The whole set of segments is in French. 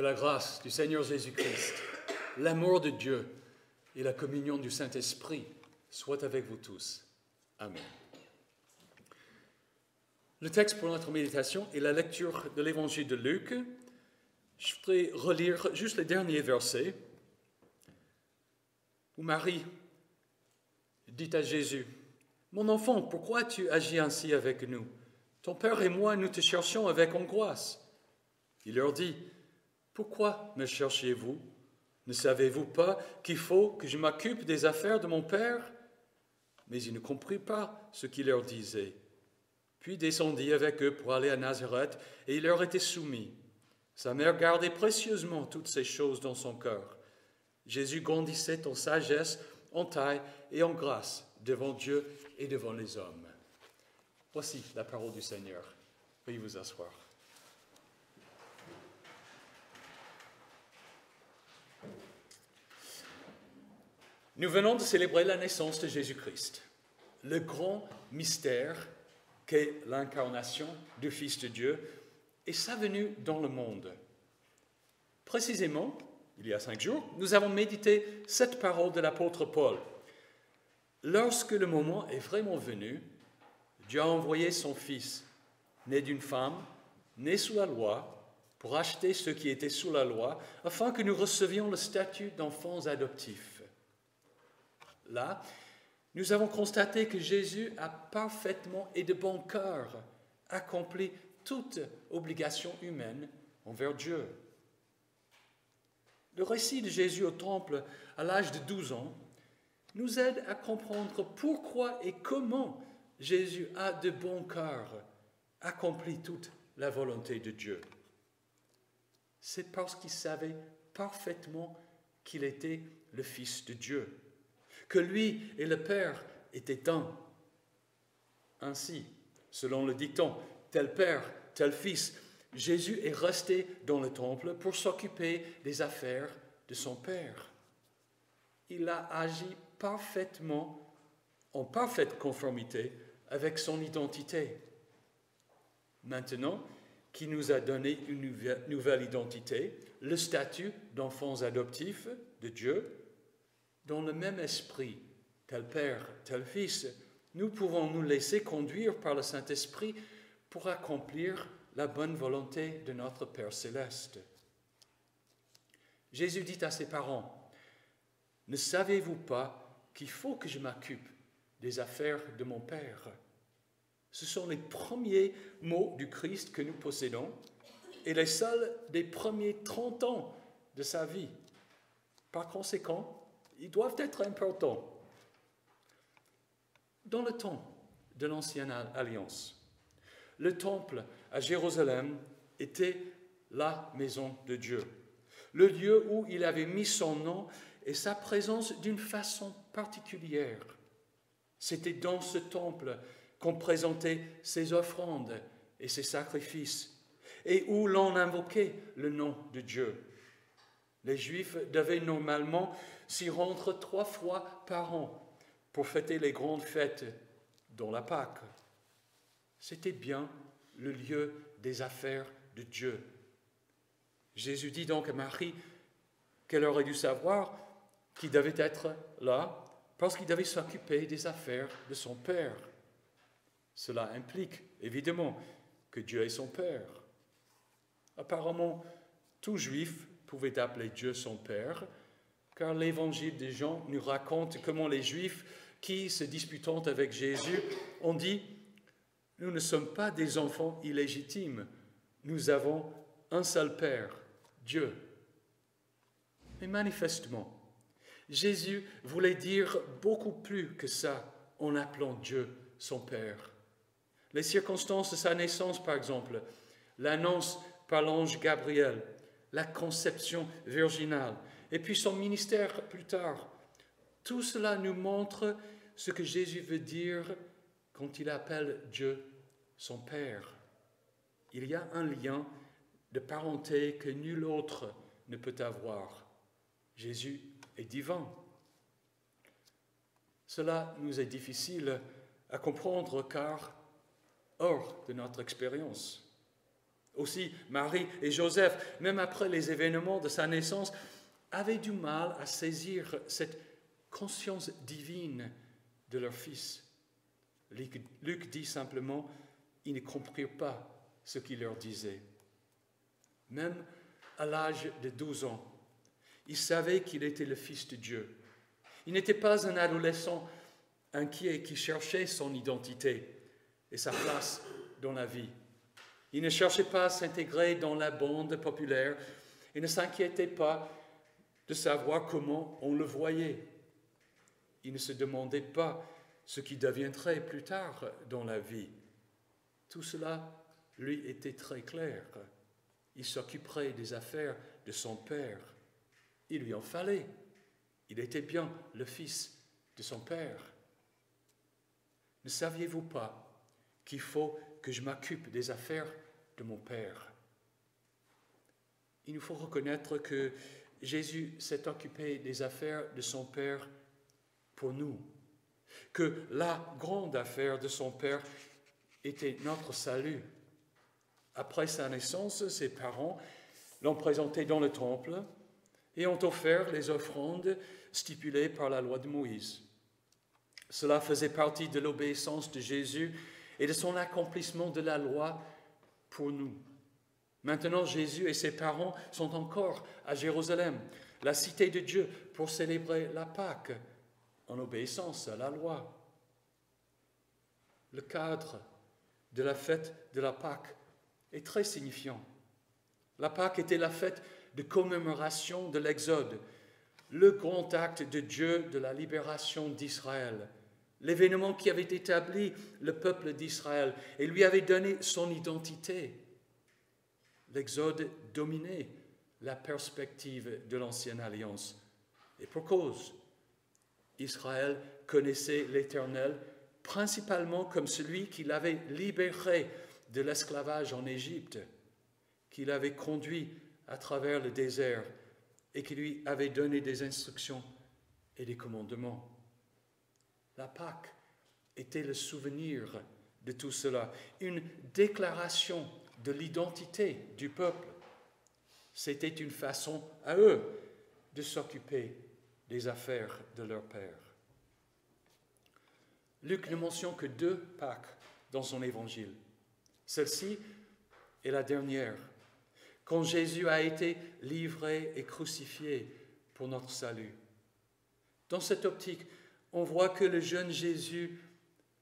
Que la grâce du Seigneur Jésus-Christ, l'amour de Dieu et la communion du Saint-Esprit soient avec vous tous. Amen. Le texte pour notre méditation est la lecture de l'Évangile de Luc. Je voudrais relire juste les derniers versets où Marie dit à Jésus, « Mon enfant, pourquoi tu agis ainsi avec nous? Ton père et moi, nous te cherchons avec angoisse. » Il leur dit, « Pourquoi me cherchiez-vous? Ne savez-vous pas qu'il faut que je m'occupe des affaires de mon père? » Mais ils ne comprirent pas ce qu'il leur disait. Puis descendit avec eux pour aller à Nazareth, et il leur était soumis. Sa mère gardait précieusement toutes ces choses dans son cœur. Jésus grandissait en sagesse, en taille et en grâce devant Dieu et devant les hommes. Voici la parole du Seigneur. Veuillez vous asseoir. Nous venons de célébrer la naissance de Jésus-Christ, le grand mystère qu'est l'incarnation du Fils de Dieu et sa venue dans le monde. Précisément, il y a 5 jours, nous avons médité cette parole de l'apôtre Paul. Lorsque le moment est vraiment venu, Dieu a envoyé son Fils, né d'une femme, né sous la loi, pour acheter ceux qui étaient sous la loi, afin que nous recevions le statut d'enfants adoptifs. Là, nous avons constaté que Jésus a parfaitement et de bon cœur accompli toute obligation humaine envers Dieu. Le récit de Jésus au temple à l'âge de 12 ans nous aide à comprendre pourquoi et comment Jésus a de bon cœur accompli toute la volonté de Dieu. C'est parce qu'il savait parfaitement qu'il était le Fils de Dieu, que lui et le Père étaient un. Ainsi, selon le dicton, tel Père, tel Fils, Jésus est resté dans le temple pour s'occuper des affaires de son Père. Il a agi parfaitement, en parfaite conformité avec son identité. Maintenant qu'il nous a donné une nouvelle identité, le statut d'enfants adoptifs de Dieu, dans le même esprit, tel Père, tel Fils, nous pouvons nous laisser conduire par le Saint-Esprit pour accomplir la bonne volonté de notre Père céleste. Jésus dit à ses parents, « Ne savez-vous pas qu'il faut que je m'occupe des affaires de mon Père ?» Ce sont les premiers mots du Christ que nous possédons et les seuls des premiers 30 ans de sa vie. Par conséquent, ils doivent être importants. Dans le temps de l'Ancienne Alliance, le temple à Jérusalem était la maison de Dieu, le lieu où il avait mis son nom et sa présence d'une façon particulière. C'était dans ce temple qu'on présentait ses offrandes et ses sacrifices, et où l'on invoquait le nom de Dieu. Les Juifs devaient normalement s'y rendre 3 fois par an pour fêter les grandes fêtes, dont la Pâque. C'était bien le lieu des affaires de Dieu. Jésus dit donc à Marie qu'elle aurait dû savoir qu'il devait être là parce qu'il devait s'occuper des affaires de son Père. Cela implique évidemment que Dieu est son Père. Apparemment, tout Juif pouvait appeler Dieu son Père, car l'évangile de Jean nous raconte comment les Juifs qui, se disputant avec Jésus, ont dit « Nous ne sommes pas des enfants illégitimes, nous avons un seul Père, Dieu. » Mais manifestement, Jésus voulait dire beaucoup plus que ça en appelant Dieu son Père. Les circonstances de sa naissance, par exemple, l'annonce par l'ange Gabriel, la conception virginale, et puis son ministère plus tard, tout cela nous montre ce que Jésus veut dire quand il appelle Dieu son Père. Il y a un lien de parenté que nul autre ne peut avoir. Jésus est divin. Cela nous est difficile à comprendre car hors de notre expérience. Aussi, Marie et Joseph, même après les événements de sa naissance, avaient du mal à saisir cette conscience divine de leur fils. Luc dit simplement, ils ne comprirent pas ce qu'il leur disait. Même à l'âge de 12 ans, ils savaient qu'il était le Fils de Dieu. Il n'était pas un adolescent inquiet qui cherchait son identité et sa place dans la vie. Il ne cherchait pas à s'intégrer dans la bande populaire et ne s'inquiétait pas de savoir comment on le voyait. Il ne se demandait pas ce qui deviendrait plus tard dans la vie. Tout cela lui était très clair. Il s'occuperait des affaires de son père. Il lui en fallait. Il était bien le fils de son père. Ne saviez-vous pas qu'il faut que je m'occupe des affaires de mon père? Il nous faut reconnaître que Jésus s'est occupé des affaires de son père pour nous, que la grande affaire de son père était notre salut. Après sa naissance, ses parents l'ont présenté dans le temple et ont offert les offrandes stipulées par la loi de Moïse. Cela faisait partie de l'obéissance de Jésus et de son accomplissement de la loi pour nous. Maintenant, Jésus et ses parents sont encore à Jérusalem, la cité de Dieu, pour célébrer la Pâque en obéissance à la loi. Le cadre de la fête de la Pâque est très signifiant. La Pâque était la fête de commémoration de l'Exode, le grand acte de Dieu de la libération d'Israël, l'événement qui avait établi le peuple d'Israël et lui avait donné son identité. L'Exode dominait la perspective de l'ancienne alliance. Et pour cause, Israël connaissait l'Éternel principalement comme celui qui l'avait libéré de l'esclavage en Égypte, qui l'avait conduit à travers le désert et qui lui avait donné des instructions et des commandements. La Pâque était le souvenir de tout cela, une déclaration de l'identité du peuple. C'était une façon à eux de s'occuper des affaires de leur père. Luc ne mentionne que 2 Pâques dans son évangile. Celle-ci est la dernière, quand Jésus a été livré et crucifié pour notre salut. Dans cette optique, on voit que le jeune Jésus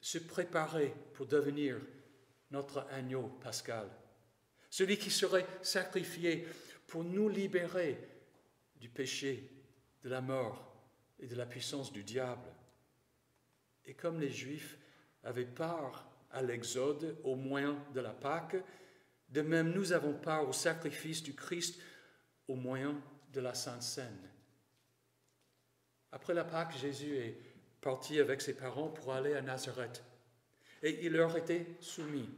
se préparait pour devenir notre agneau pascal, celui qui serait sacrifié pour nous libérer du péché, de la mort et de la puissance du diable. Et comme les Juifs avaient part à l'Exode au moyen de la Pâque, de même nous avons part au sacrifice du Christ au moyen de la Sainte Seine. Après la Pâque, Jésus est parti avec ses parents pour aller à Nazareth et il leur était soumis.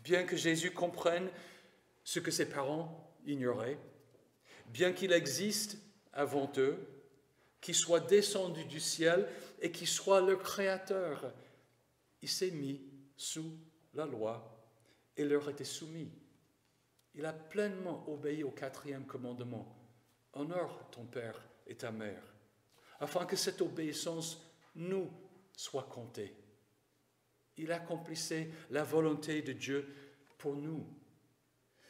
Bien que Jésus comprenne ce que ses parents ignoraient, bien qu'il existe avant eux, qu'il soit descendu du ciel et qu'il soit le Créateur, il s'est mis sous la loi et leur était soumis. Il a pleinement obéi au 4e commandement. Honore ton père et ta mère, afin que cette obéissance nous soit comptée. Il accomplissait la volonté de Dieu pour nous.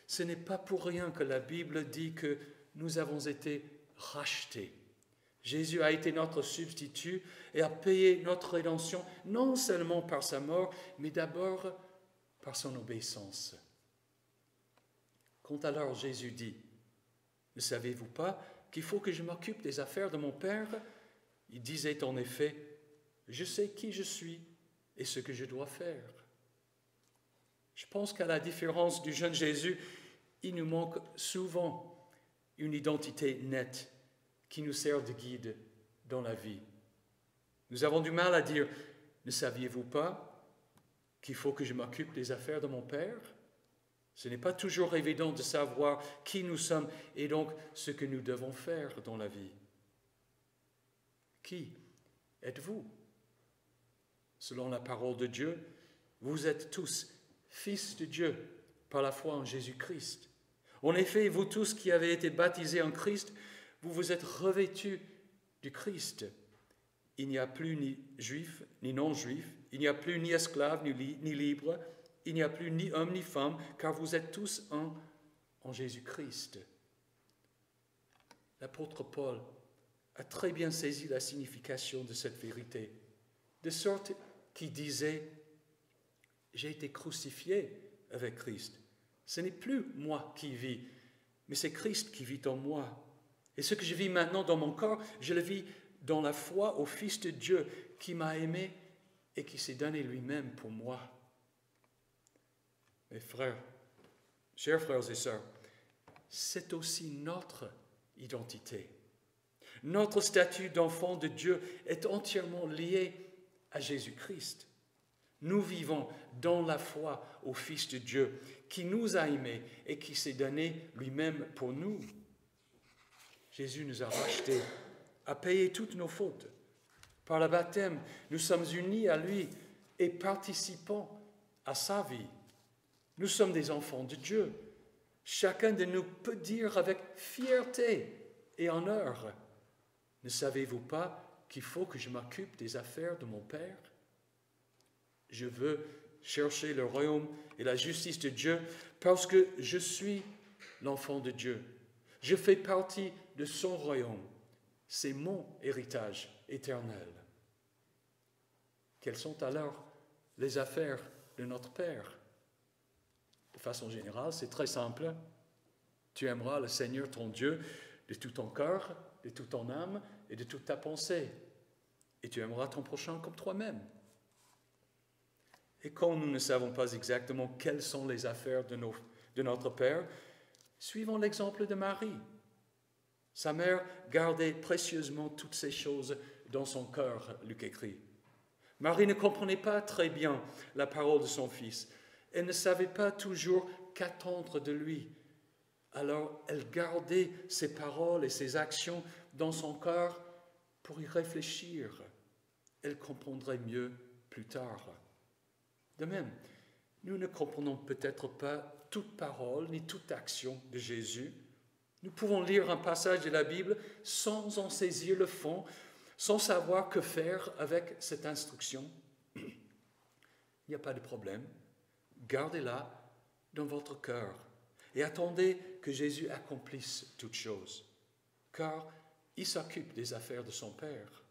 Ce n'est pas pour rien que la Bible dit que nous avons été rachetés. Jésus a été notre substitut et a payé notre rédemption, non seulement par sa mort, mais d'abord par son obéissance. Quand alors Jésus dit, « Ne savez-vous pas qu'il faut que je m'occupe des affaires de mon Père ?» Il disait en effet, « Je sais qui je suis et ce que je dois faire. » Je pense qu'à la différence du jeune Jésus, il nous manque souvent une identité nette qui nous sert de guide dans la vie. Nous avons du mal à dire, ne saviez-vous pas qu'il faut que je m'occupe des affaires de mon Père? Ce n'est pas toujours évident de savoir qui nous sommes et donc ce que nous devons faire dans la vie. Qui êtes-vous? Selon la parole de Dieu, vous êtes tous fils de Dieu par la foi en Jésus-Christ. En effet, vous tous qui avez été baptisés en Christ, vous vous êtes revêtus du Christ. Il n'y a plus ni juif ni non-juif, il n'y a plus ni esclave ni libre, il n'y a plus ni homme ni femme, car vous êtes tous un en Jésus-Christ. L'apôtre Paul a très bien saisi la signification de cette vérité, de sorte qu'il disait « J'ai été crucifié avec Christ. Ce n'est plus moi qui vis, mais c'est Christ qui vit en moi. Et ce que je vis maintenant dans mon corps, je le vis dans la foi au Fils de Dieu qui m'a aimé et qui s'est donné lui-même pour moi. » Mes frères, chers frères et sœurs, c'est aussi notre identité. Notre statut d'enfant de Dieu est entièrement lié à Jésus-Christ. Nous vivons dans la foi au Fils de Dieu qui nous a aimés et qui s'est donné lui-même pour nous. Jésus nous a rachetés, a payé toutes nos fautes. Par le baptême, nous sommes unis à lui et participants à sa vie. Nous sommes des enfants de Dieu. Chacun de nous peut dire avec fierté et honneur, « Ne savez-vous pas qu'il faut que je m'occupe des affaires de mon Père ? Je veux chercher le royaume et la justice de Dieu parce que je suis l'enfant de Dieu. Je fais partie de son royaume. C'est mon héritage éternel. » Quelles sont alors les affaires de notre Père? De façon générale, c'est très simple. Tu aimeras le Seigneur ton Dieu de tout ton cœur, de toute ton âme et de toute ta pensée. Et tu aimeras ton prochain comme toi-même. Et quand nous ne savons pas exactement quelles sont les affaires de notre Père, suivons l'exemple de Marie. Sa mère gardait précieusement toutes ces choses dans son cœur, Luc écrit. Marie ne comprenait pas très bien la parole de son fils. Elle ne savait pas toujours qu'attendre de lui. Alors elle gardait ses paroles et ses actions dans son cœur pour y réfléchir. Elle comprendrait mieux plus tard. De même, nous ne comprenons peut-être pas toute parole ni toute action de Jésus. Nous pouvons lire un passage de la Bible sans en saisir le fond, sans savoir que faire avec cette instruction. Il n'y a pas de problème. Gardez-la dans votre cœur et attendez que Jésus accomplisse toutes choses, car il s'occupe des affaires de son Père.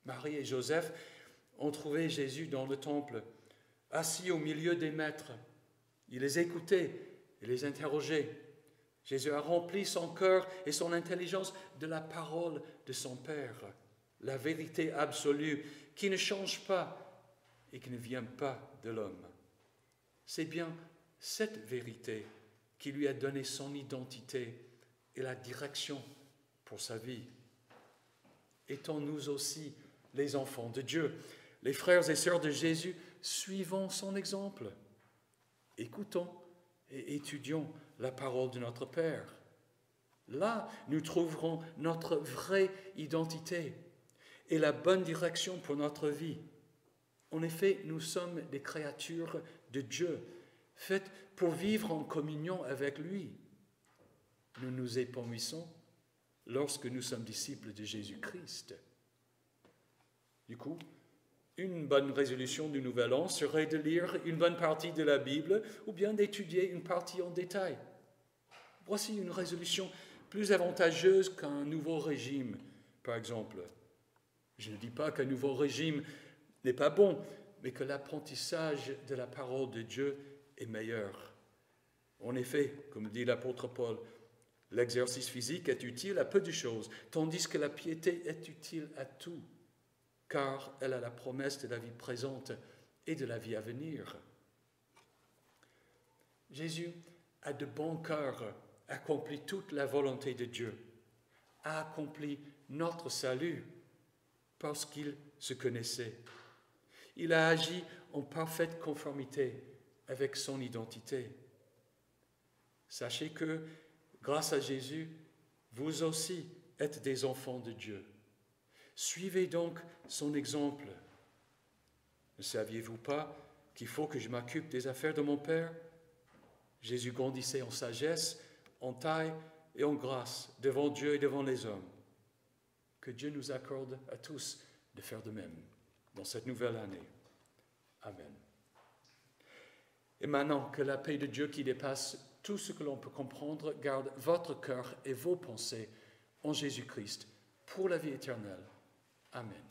Marie et Joseph ont trouvé Jésus dans le temple, assis au milieu des maîtres. Il les écoutait et les interrogeait. Jésus a rempli son cœur et son intelligence de la parole de son Père, la vérité absolue qui ne change pas et qui ne vient pas de l'homme. C'est bien cette vérité qui lui a donné son identité et la direction pour sa vie. Étant-nous aussi les enfants de Dieu, les frères et sœurs de Jésus, suivons son exemple. Écoutons et étudions la parole de notre Père. Là, nous trouverons notre vraie identité et la bonne direction pour notre vie. En effet, nous sommes des créatures de Dieu, faites pour vivre en communion avec lui. Nous nous épanouissons lorsque nous sommes disciples de Jésus-Christ. Du coup, une bonne résolution du Nouvel An serait de lire une bonne partie de la Bible ou bien d'étudier une partie en détail. Voici une résolution plus avantageuse qu'un nouveau régime, par exemple. Je ne dis pas qu'un nouveau régime n'est pas bon, mais que l'apprentissage de la parole de Dieu est meilleur. En effet, comme dit l'apôtre Paul, l'exercice physique est utile à peu de choses, tandis que la piété est utile à tout, car elle a la promesse de la vie présente et de la vie à venir. Jésus a de bon cœur accompli toute la volonté de Dieu, a accompli notre salut parce qu'il se connaissait. Il a agi en parfaite conformité avec son identité. Sachez que, grâce à Jésus, vous aussi êtes des enfants de Dieu. Suivez donc son exemple. Ne saviez-vous pas qu'il faut que je m'occupe des affaires de mon Père? Jésus grandissait en sagesse, en taille et en grâce devant Dieu et devant les hommes. Que Dieu nous accorde à tous de faire de même dans cette nouvelle année. Amen. Et maintenant, que la paix de Dieu qui dépasse tout ce que l'on peut comprendre garde votre cœur et vos pensées en Jésus-Christ pour la vie éternelle. Amen.